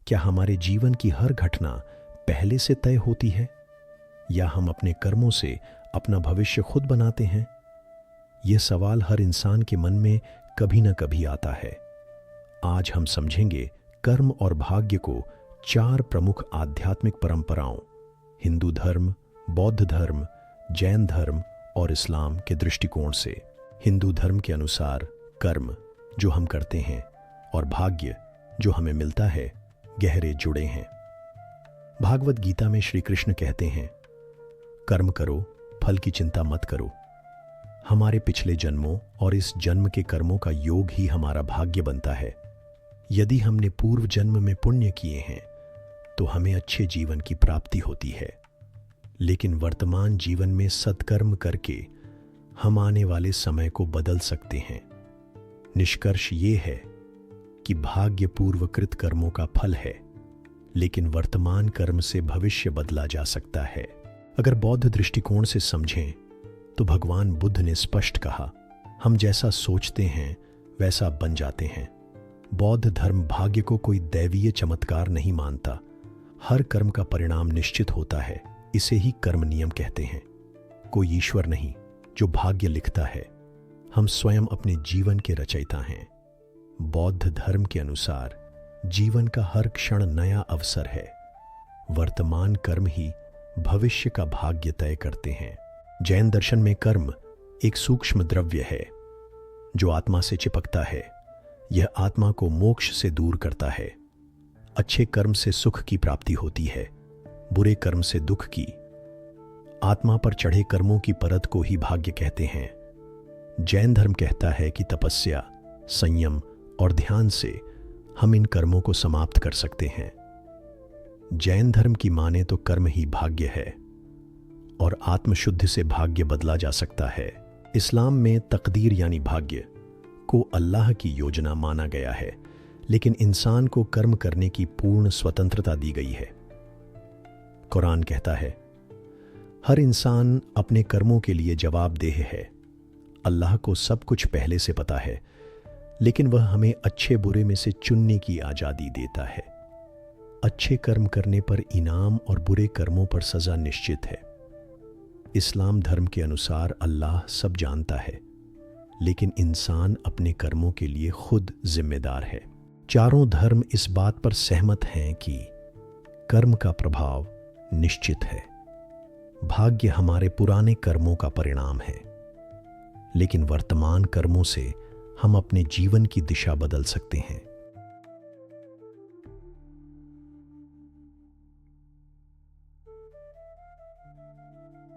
क्या हमारे जीवन की हर घटना पहले से तय होती है, या हम अपने कर्मों से अपना भविष्य खुद बनाते हैं? यह सवाल हर इंसान के मन में कभी न कभी आता है। आज हम समझेंगे कर्म और भाग्य को 4 प्रमुख आध्यात्मिक परंपराओं, हिंदू धर्म, बौद्ध धर्म, जैन धर्म और इस्लाम के दृष्टिकोण से। हिंदू धर्म के अनुसार कर्म, जो हम करते हैं, और भाग्य, जो हमें मिलता है, गहरे जुड़े हैं। भागवत गीता में श्री कृष्ण कहते हैं, कर्म करो, फल की चिंता मत करो। हमारे पिछले जन्मों और इस जन्म के कर्मों का योग ही हमारा भाग्य बनता है। यदि हमने पूर्व जन्म में पुण्य किए हैं तो हमें अच्छे जीवन की प्राप्ति होती है, लेकिन वर्तमान जीवन में सत्कर्म करके हम आने वाले समय को बदल सकते हैं। निष्कर्ष ये है कि भाग्य पूर्वकृत कर्मों का फल है, लेकिन वर्तमान कर्म से भविष्य बदला जा सकता है। अगर बौद्ध दृष्टिकोण से समझें तो भगवान बुद्ध ने स्पष्ट कहा, हम जैसा सोचते हैं वैसा बन जाते हैं। बौद्ध धर्म भाग्य को कोई दैवीय चमत्कार नहीं मानता। हर कर्म का परिणाम निश्चित होता है, इसे ही कर्म नियम कहते हैं। कोई ईश्वर नहीं जो भाग्य लिखता है, हम स्वयं अपने जीवन के रचयिता हैं। बौद्ध धर्म के अनुसार जीवन का हर क्षण नया अवसर है। वर्तमान कर्म ही भविष्य का भाग्य तय करते हैं। जैन दर्शन में कर्म एक सूक्ष्म द्रव्य है जो आत्मा से चिपकता है। यह आत्मा को मोक्ष से दूर करता है। अच्छे कर्म से सुख की प्राप्ति होती है, बुरे कर्म से दुख की। आत्मा पर चढ़े कर्मों की परत को ही भाग्य कहते हैं। जैन धर्म कहता है कि तपस्या, संयम और ध्यान से हम इन कर्मों को समाप्त कर सकते हैं। जैन धर्म की माने तो कर्म ही भाग्य है और आत्मशुद्धि से भाग्य बदला जा सकता है। इस्लाम में तकदीर यानी भाग्य को अल्लाह की योजना माना गया है, लेकिन इंसान को कर्म करने की पूर्ण स्वतंत्रता दी गई है। कुरान कहता है, हर इंसान अपने कर्मों के लिए जवाबदेह है। अल्लाह को सब कुछ पहले से पता है, लेकिन वह हमें अच्छे बुरे में से चुनने की आजादी देता है। अच्छे कर्म करने पर इनाम और बुरे कर्मों पर सजा निश्चित है। इस्लाम धर्म के अनुसार अल्लाह सब जानता है, लेकिन इंसान अपने कर्मों के लिए खुद जिम्मेदार है। चारों धर्म इस बात पर सहमत हैं कि कर्म का प्रभाव निश्चित है। भाग्य हमारे पुराने कर्मों का परिणाम है, लेकिन वर्तमान कर्मों से हम अपने जीवन की दिशा बदल सकते हैं।